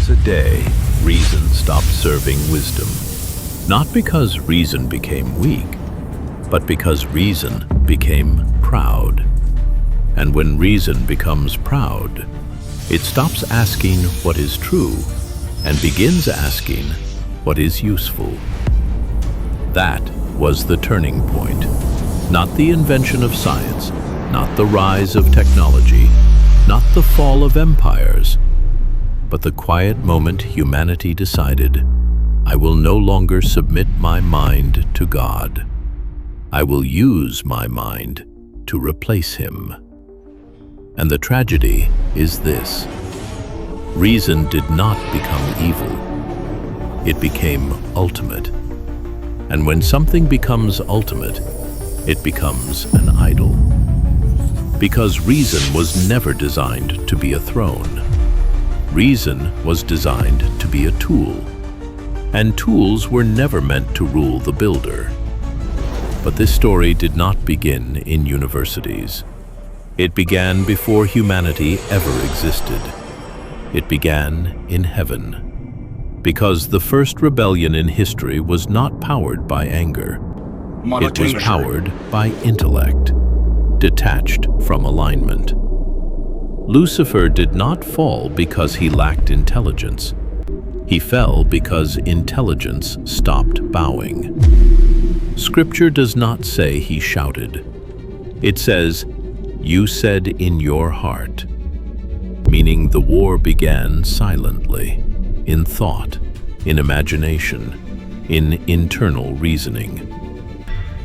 was a day reason stopped serving wisdom. Not because reason became weak, but because reason became proud. And when reason becomes proud, it stops asking what is true and begins asking what is useful. That was the turning point. Not the invention of science, not the rise of technology, not the fall of empires, but the quiet moment humanity decided, I will no longer submit my mind to God. I will use my mind to replace him. And the tragedy is this. Reason did not become evil. It became ultimate. And when something becomes ultimate, it becomes an idol. Because reason was never designed to be a throne. Reason was designed to be a tool. And tools were never meant to rule the builder. But this story did not begin in universities. It began before humanity ever existed. It began in heaven. Because the first rebellion in history was not powered by anger. It was powered by intellect, detached from alignment. Lucifer did not fall because he lacked intelligence. He fell because intelligence stopped bowing. Scripture does not say he shouted. It says, "You said in your heart," meaning the war began silently, in thought, in imagination, in internal reasoning.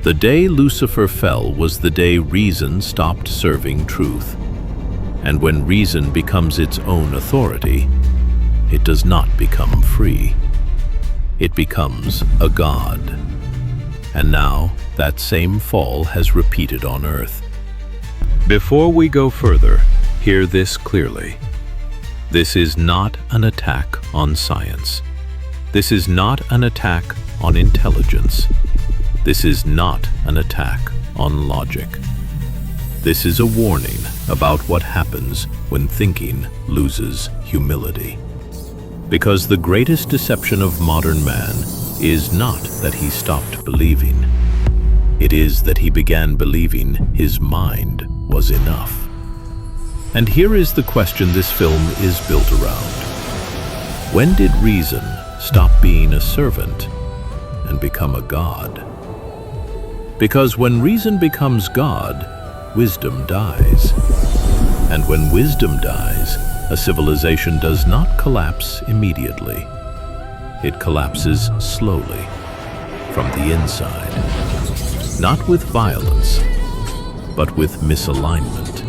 The day Lucifer fell was the day reason stopped serving truth. And when reason becomes its own authority, it does not become free. It becomes a god. And now that same fall has repeated on earth. Before we go further, hear this clearly. This is not an attack on science. This is not an attack on intelligence. This is not an attack on logic. This is a warning about what happens when thinking loses humility. Because the greatest deception of modern man is not that he stopped believing. It is that he began believing his mind was enough. And here is the question this film is built around. When did reason stop being a servant and become a god? Because when reason becomes God, wisdom dies. And when wisdom dies, a civilization does not collapse immediately. It collapses slowly, from the inside. Not with violence, but with misalignment.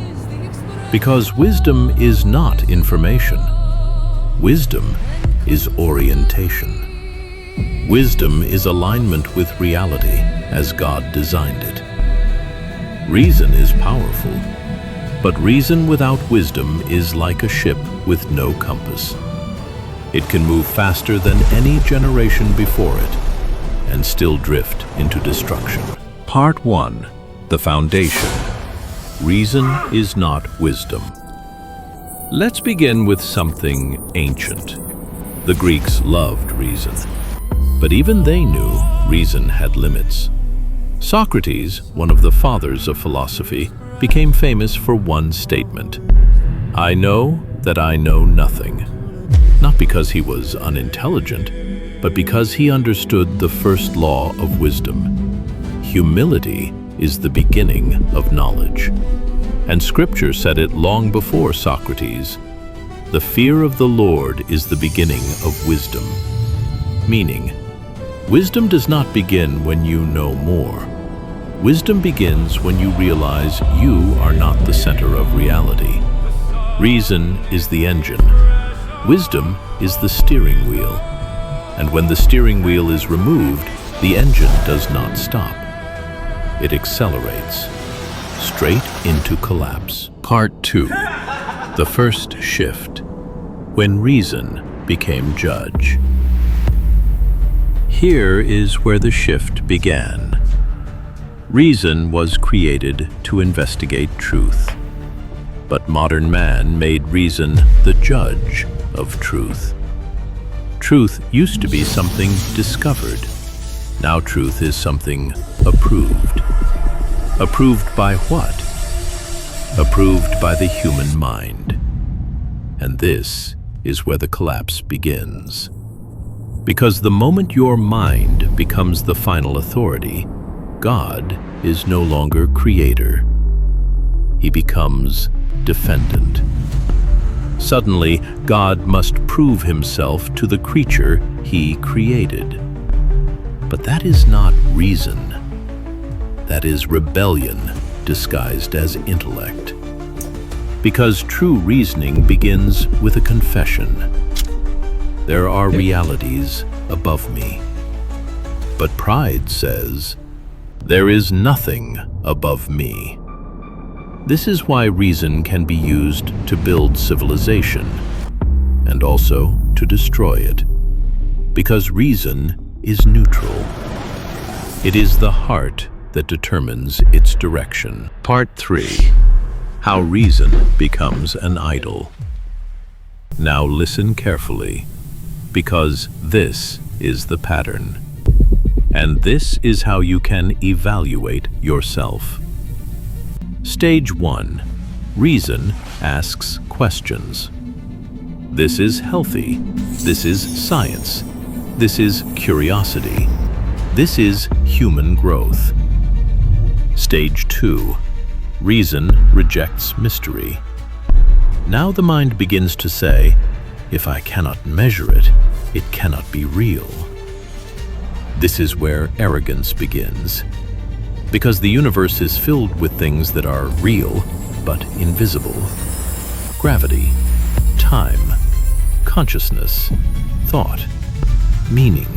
Because wisdom is not information. Wisdom is orientation. Wisdom is alignment with reality as God designed it. Reason is powerful, but reason without wisdom is like a ship with no compass. It can move faster than any generation before it and still drift into destruction. Part 1. The Foundation. Reason is not wisdom. Let's begin with something ancient. The Greeks loved reason, but even they knew reason had limits. Socrates, one of the fathers of philosophy, became famous for one statement: "I know that I know nothing." Not because he was unintelligent, but because he understood the first law of wisdom. Humility is the beginning of knowledge. And Scripture said it long before Socrates. The fear of the Lord is the beginning of wisdom. Meaning, wisdom does not begin when you know more. Wisdom begins when you realize you are not the center of reality. Reason is the engine. Wisdom is the steering wheel. And when the steering wheel is removed, the engine does not stop. It accelerates, straight into collapse. Part 2. The first shift. When reason became judge. Here is where the shift began. Reason was created to investigate truth. But modern man made reason the judge of truth. Truth used to be something discovered. Now truth is something approved. Approved by what? Approved by the human mind. And this is where the collapse begins. Because the moment your mind becomes the final authority, God is no longer creator. He becomes defendant. Suddenly, God must prove himself to the creature he created. But that is not reason. That is rebellion disguised as intellect. Because true reasoning begins with a confession. There are realities above me. But pride says, there is nothing above me. This is why reason can be used to build civilization, and also to destroy it. Because reason is neutral. It is the heart that determines its direction. Part 3. How reason becomes an idol. Now listen carefully, because this is the pattern. And this is how you can evaluate yourself. Stage 1. Reason asks questions. This is healthy. This is science. This is curiosity. This is human growth. Stage 2. Reason rejects mystery. Now the mind begins to say, if I cannot measure it, it cannot be real. This is where arrogance begins. Because the universe is filled with things that are real, but invisible. Gravity, time, consciousness, thought, meaning,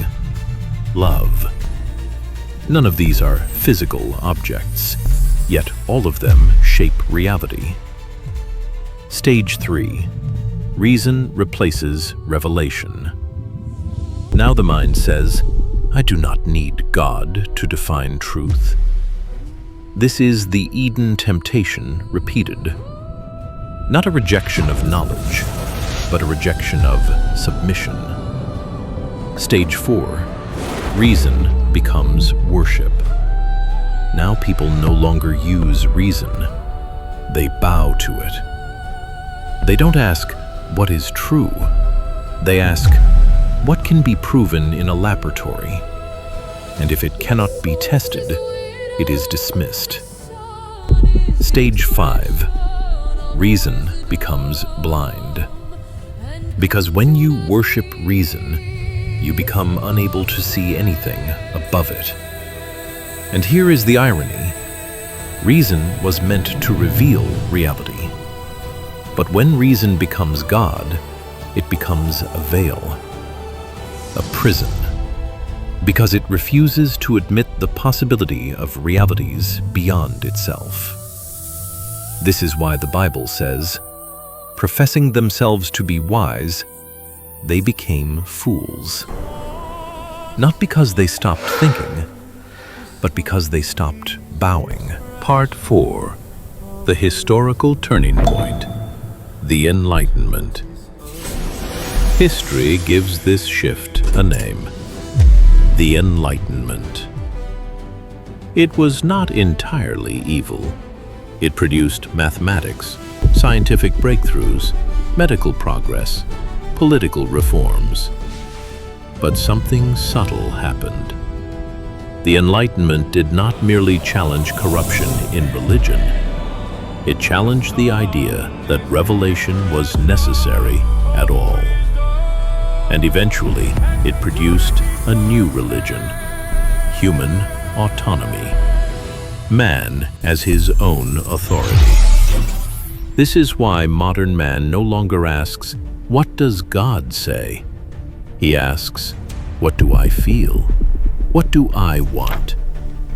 love. None of these are physical objects, yet all of them shape reality. Stage 3. Reason replaces revelation. Now the mind says, I do not need God to define truth. This is the Eden temptation repeated. Not a rejection of knowledge, but a rejection of submission. Stage 4. Reason becomes worship. Now people no longer use reason. They bow to it. They don't ask, what is true? They ask, what can be proven in a laboratory? And if it cannot be tested, it is dismissed. Stage 5. Reason becomes blind. Because when you worship reason, you become unable to see anything above it. And here is the irony. Reason was meant to reveal reality. But when reason becomes God, it becomes a veil, a prison, because it refuses to admit the possibility of realities beyond itself. This is why the Bible says, professing themselves to be wise, they became fools. Not because they stopped thinking, but because they stopped bowing. Part 4. The historical turning point. The Enlightenment. History gives this shift a name. The Enlightenment. It was not entirely evil. It produced mathematics, scientific breakthroughs, medical progress, political reforms. But something subtle happened. The Enlightenment did not merely challenge corruption in religion. It challenged the idea that revelation was necessary at all. And eventually, it produced a new religion, human autonomy. Man as his own authority. This is why modern man no longer asks, what does God say? He asks, what do I feel? What do I want?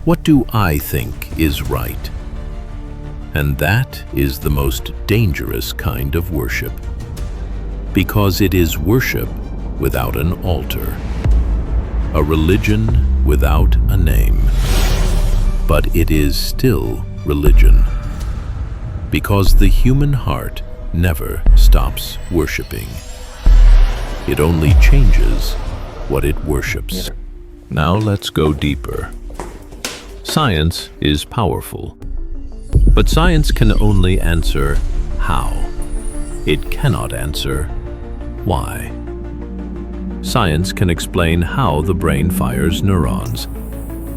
What do I think is right? And that is the most dangerous kind of worship. Because it is worship without an altar. A religion without a name. But it is still religion. Because the human heart never stops worshiping. It only changes what it worships. Now let's go deeper. Science is powerful, but science can only answer how. It cannot answer why. Science can explain how the brain fires neurons,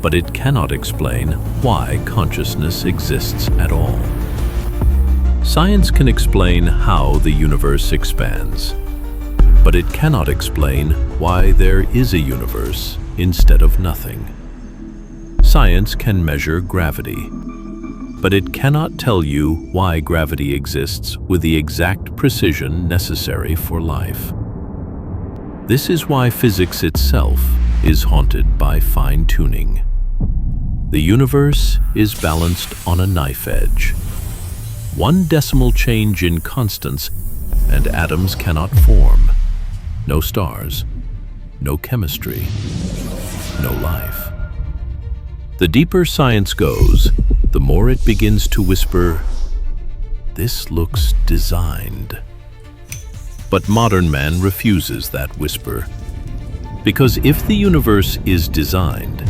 but it cannot explain why consciousness exists at all. Science can explain how the universe expands, but it cannot explain why there is a universe instead of nothing. Science can measure gravity, but it cannot tell you why gravity exists with the exact precision necessary for life. This is why physics itself is haunted by fine-tuning. The universe is balanced on a knife edge. One decimal change in constants and atoms cannot form. No stars, no chemistry, no life. The deeper science goes, the more it begins to whisper, "This looks designed." But modern man refuses that whisper. Because if the universe is designed,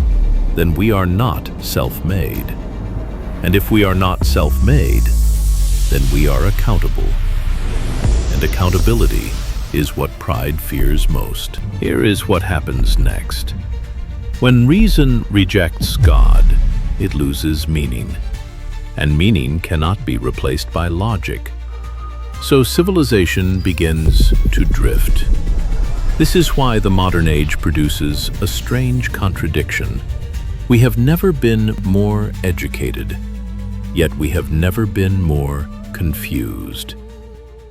then we are not self-made. And if we are not self-made, then we are accountable. And accountability is what pride fears most. Here is what happens next. When reason rejects God, it loses meaning. And meaning cannot be replaced by logic. So civilization begins to drift. This is why the modern age produces a strange contradiction. We have never been more educated, yet we have never been more confused.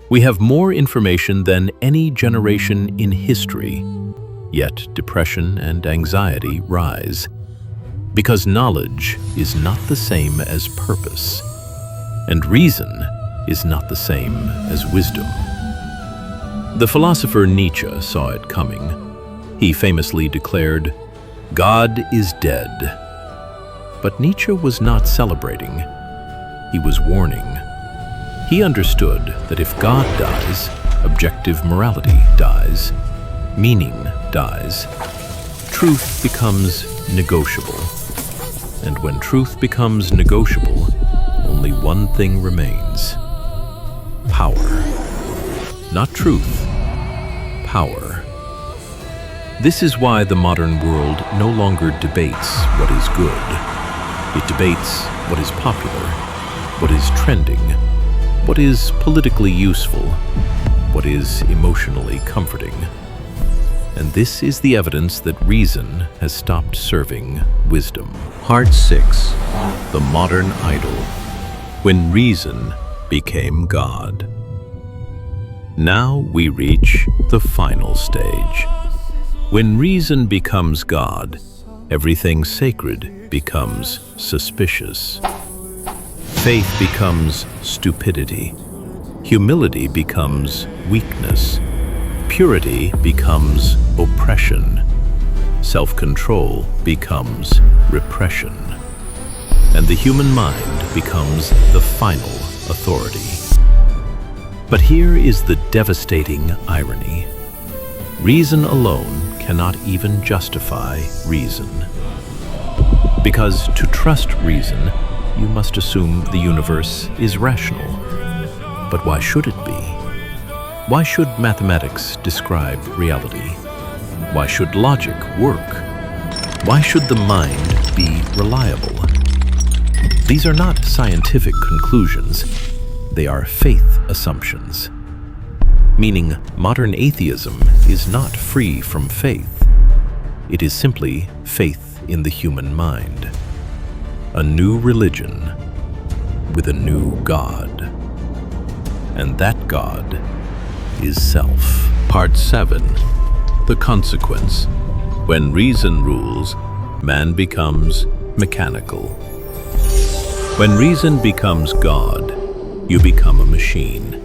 We have more information than any generation in history, yet depression and anxiety rise. Because knowledge is not the same as purpose, and reason is not the same as wisdom. The philosopher Nietzsche saw it coming. He famously declared, "God is dead." But Nietzsche was not celebrating. He was warning. He understood that if God dies, objective morality dies, meaning dies, truth becomes negotiable. And when truth becomes negotiable, only one thing remains: power. Not truth, power. This is why the modern world no longer debates what is good. It debates what is popular, what is trending, what is politically useful, what is emotionally comforting. And this is the evidence that reason has stopped serving wisdom. Part 6. The Modern Idol. When reason became God. Now we reach the final stage. When reason becomes God, everything sacred becomes suspicious. Faith becomes stupidity. Humility becomes weakness. Purity becomes oppression. Self-control becomes repression. And the human mind becomes the final authority. But here is the devastating irony. Reason alone cannot even justify reason. Because to trust reason, you must assume the universe is rational. But why should it be? Why should mathematics describe reality? Why should logic work? Why should the mind be reliable? These are not scientific conclusions. They are faith assumptions. Meaning, modern atheism is not free from faith. It is simply faith in the human mind. A new religion with a new God. And that God is self. Part 7. The consequence. When reason rules, man becomes mechanical. When reason becomes God, you become a machine.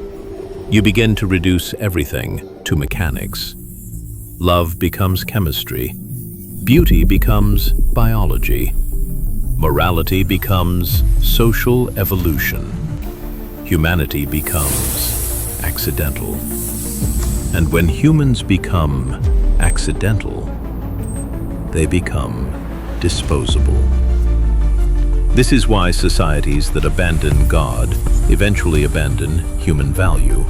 You begin to reduce everything to mechanics. Love becomes chemistry. Beauty becomes biology. Morality becomes social evolution. Humanity becomes accidental. And when humans become accidental, they become disposable. This is why societies that abandon God eventually abandon human value.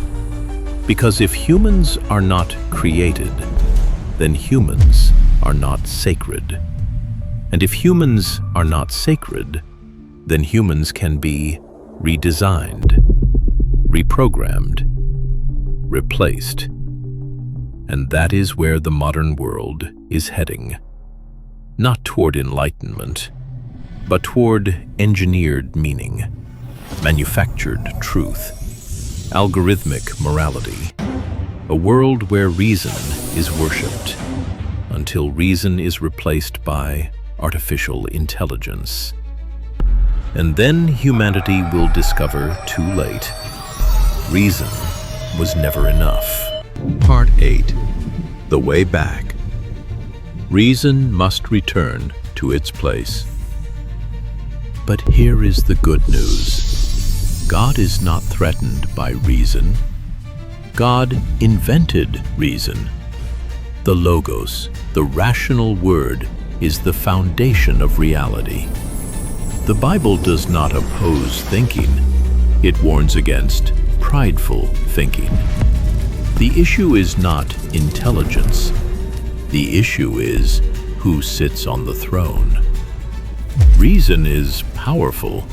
Because if humans are not created, then humans are not sacred. And if humans are not sacred, then humans can be redesigned, reprogrammed, replaced. And that is where the modern world is heading. Not toward enlightenment, but toward engineered meaning, manufactured truth, algorithmic morality, a world where reason is worshipped until reason is replaced by artificial intelligence. And then humanity will discover too late, reason was never enough. Part 8. The Way Back. Reason must return to its place. But here is the good news. God is not threatened by reason. God invented reason. The Logos, the rational word, is the foundation of reality. The Bible does not oppose thinking. It warns against prideful thinking. The issue is not intelligence. The issue is who sits on the throne. Reason is powerful,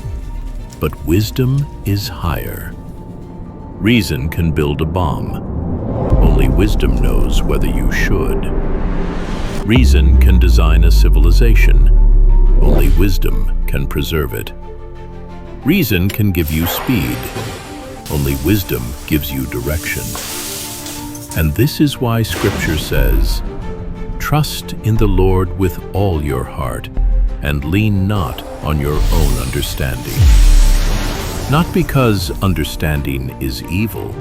but wisdom is higher. Reason can build a bomb. Only wisdom knows whether you should. Reason can design a civilization. Only wisdom can preserve it. Reason can give you speed. Only wisdom gives you direction. And this is why Scripture says, "Trust in the Lord with all your heart, and lean not on your own understanding." Not because understanding is evil,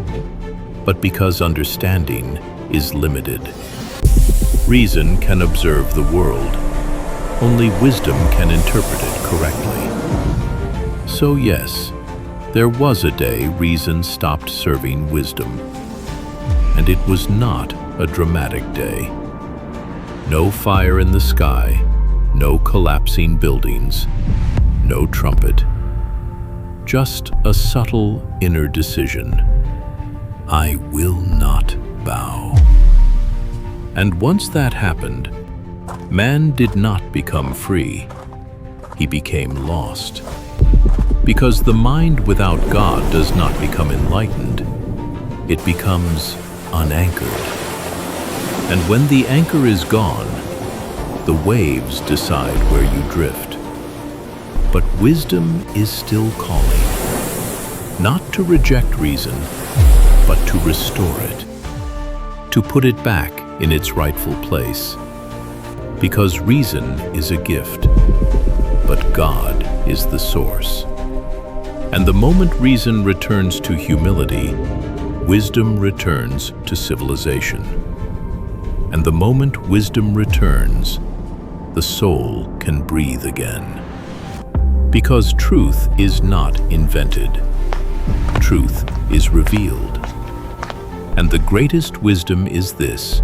but because understanding is limited. Reason can observe the world. Only wisdom can interpret it correctly. So yes, there was a day reason stopped serving wisdom. And it was not a dramatic day. No fire in the sky, no collapsing buildings, no trumpet. Just a subtle inner decision. I will not bow. And once that happened, man did not become free. He became lost. Because the mind without God does not become enlightened. It becomes unanchored. And when the anchor is gone, the waves decide where you drift. But wisdom is still calling, not to reject reason, but to restore it, to put it back in its rightful place. Because reason is a gift, but God is the source. And the moment reason returns to humility, wisdom returns to civilization. And the moment wisdom returns, the soul can breathe again. Because truth is not invented. Truth is revealed. And the greatest wisdom is this: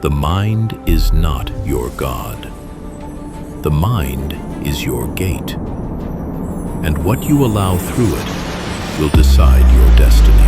the mind is not your God. The mind is your gate. And what you allow through it will decide your destiny.